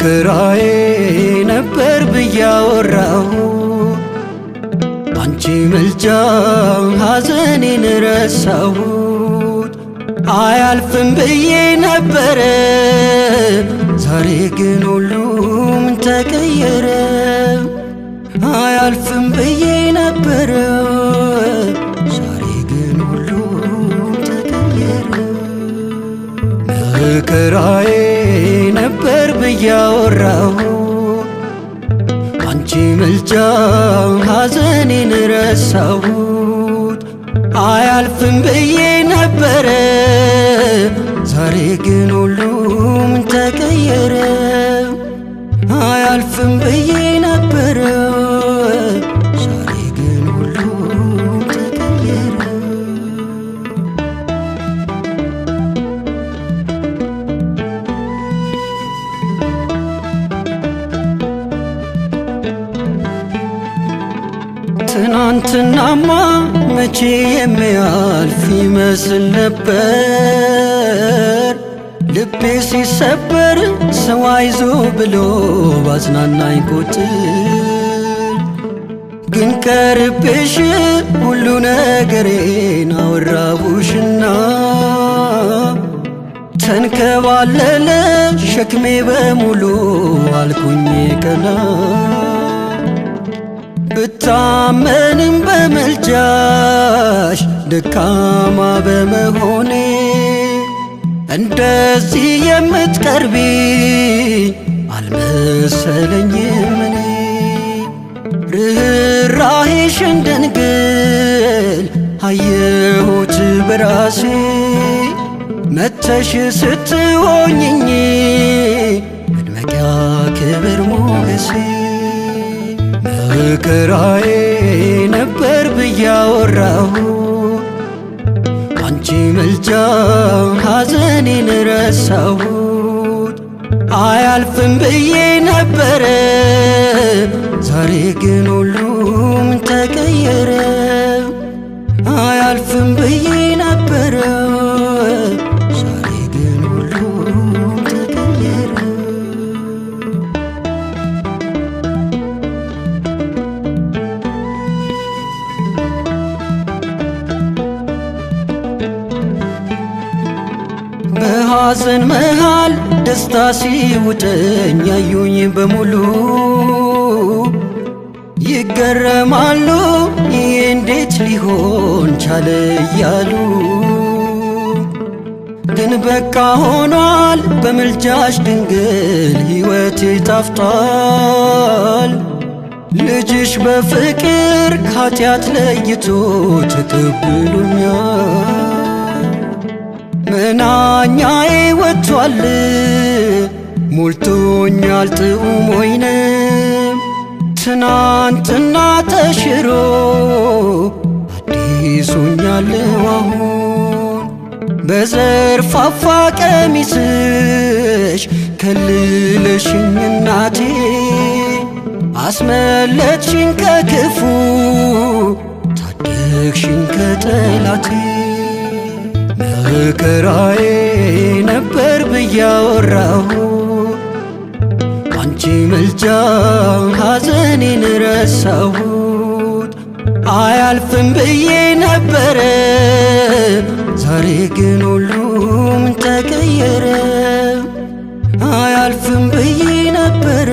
መከራዬ ነበር ብዬ አወራሁ ባንቺ ምልጃ ሐዘኔን ረሳሁት። አያልፍም ብዬ ነበረ ዛሬ ግን ሁሉም ተቀየረ። አያልፍም ብዬ ነበረ ዛሬ ግን ሁሉም ተቀየረ። መከራዬ ነበር ብዬ አወራሁ ባንቺ ምልጃ ሐዘኔን ረሳሁት። አያልፍም ብዬ ነበረ ዛሬ ግን ሁሉም ተቀየረ። አያልፍም ብዬ ነበረ ዛሬ ግን ሁሉም ተቀየረ። ትናንትናማ መቼ የሚያልፍ ይመስል ነበር። ልቤ ሲሰበር ሰው አይዞ ብሎ ባጽናናኝ ቁጥር ግን ቀርቤሽ ሁሉ ነገሬን አወራሁሽና ተንከባለለ ሸክሜ በሙሉ አልኩኝ ቀና። ብታመንም በምልጃሽ ደካማ በመሆኔ እንደዚህ የምትቀርቢኝ አልመሰለኝም እኔ። ርኅራኄሽን ድንግል አየሁት በራሴ መተሽ ስትሆኝኝ መድመቂያ ክብር ሞገሴ። መከራዬ ነበር ብዬ አወራሁ ባንቺ ምልጃ ሐዘኔን ረሳሁት። አያልፍም ብዬ ነበረ ዛሬ ግን ሁሉም ተቀየረ። አያልፍም ብዬ ነበረ ዛሬ ግን ሁሉም ተቀየረ። በሐዘን መሃል ደስታ ሲውጠኝ ያዩኝ በሙሉ ይገረማሉ ይህ እንዴት ሊሆን ቻለ እያሉ። ግን በቃ ሆኗል በምልጃሽ ድንግል ሕይወቴ ጣፍጧል። ልጅሽ በፍቅር ከኃጢአት ለይቶ ተቀብሎኛል። መናኛዬ ወጥቷል ሞልቶኛል ጥዑም ወይንም ትናንትና ተሽሮ አዲስ ሆኛለሁ አሁን። በዘርፋፋ ቀሚስሽ ከልለሽኝ እናቴ አስመለጥሽኝ ከክፉ ታደግሽኝ ከጠላቴ። መከራዬ ነበር ብዬ አወራሁ ባንቺ ምልጃ ሐዘኔን ረሳሁት። አያልፍም ብዬ ነበረ ዛሬ ግን ሁሉም ተቀየረ። አያልፍም ብዬ ነበረ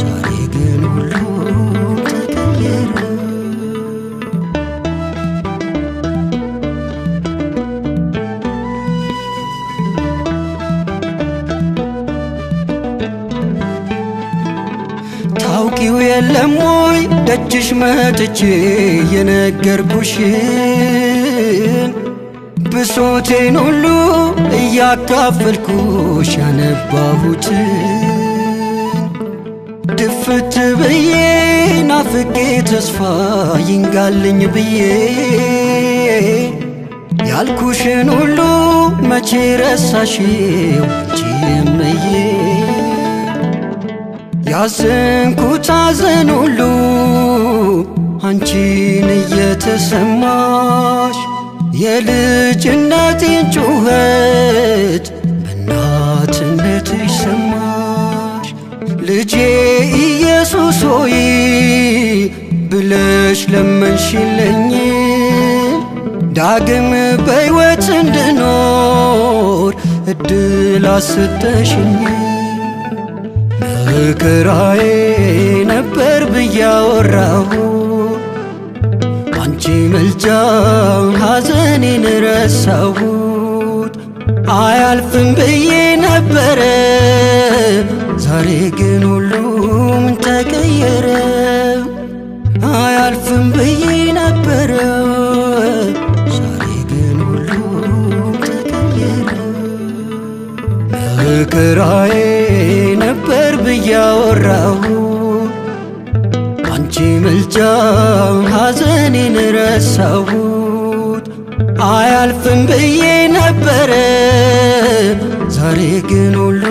ዛሬ ግን ሁሉም ተቀየረ። ታውቂው የለም ወይ ደጅሽ መጥቼ የነገርኩሽን ብሶቴን ሁሉ እያካፈልኩሽ ያነባሁትን። ድፍት ብዬ ናፍቄ ተስፋ ይንጋልኝ ብዬ ያልኩሽን ሁሉ መቼ ረሳሽው አንቺ እምዬ። ያዘንኩት ሐዘን ሁሉ አንቺን እየተሰማሽ የልጅነቴን ጩኸት በእናትነትሽ ሰማሽ። ልጄ ኢየሱስ ሆይ ብለሽ ለመንሽልኝ ዳግም በሕይወት እንድኖር እድል አሰጠሽኝ። መከራዬ ነበር ብዬ አወራሁ አንቺ ምልጃው ሐዘኔን ረሳሁት። አያልፍም ብዬ ነበረ ዛሬ ግን ሁሉም ተቀየረ። አያልፍም ብዬ ነበረ ዛሬ ግን ሁሉም ተቀየረ። መከራዬ ነበር ብዬ አወራሁ አንቺ ምልጃው ሐዘኔን ረሳሁት። አያልፍም ብዬ ነበረ ዛሬ ግን ሁሉ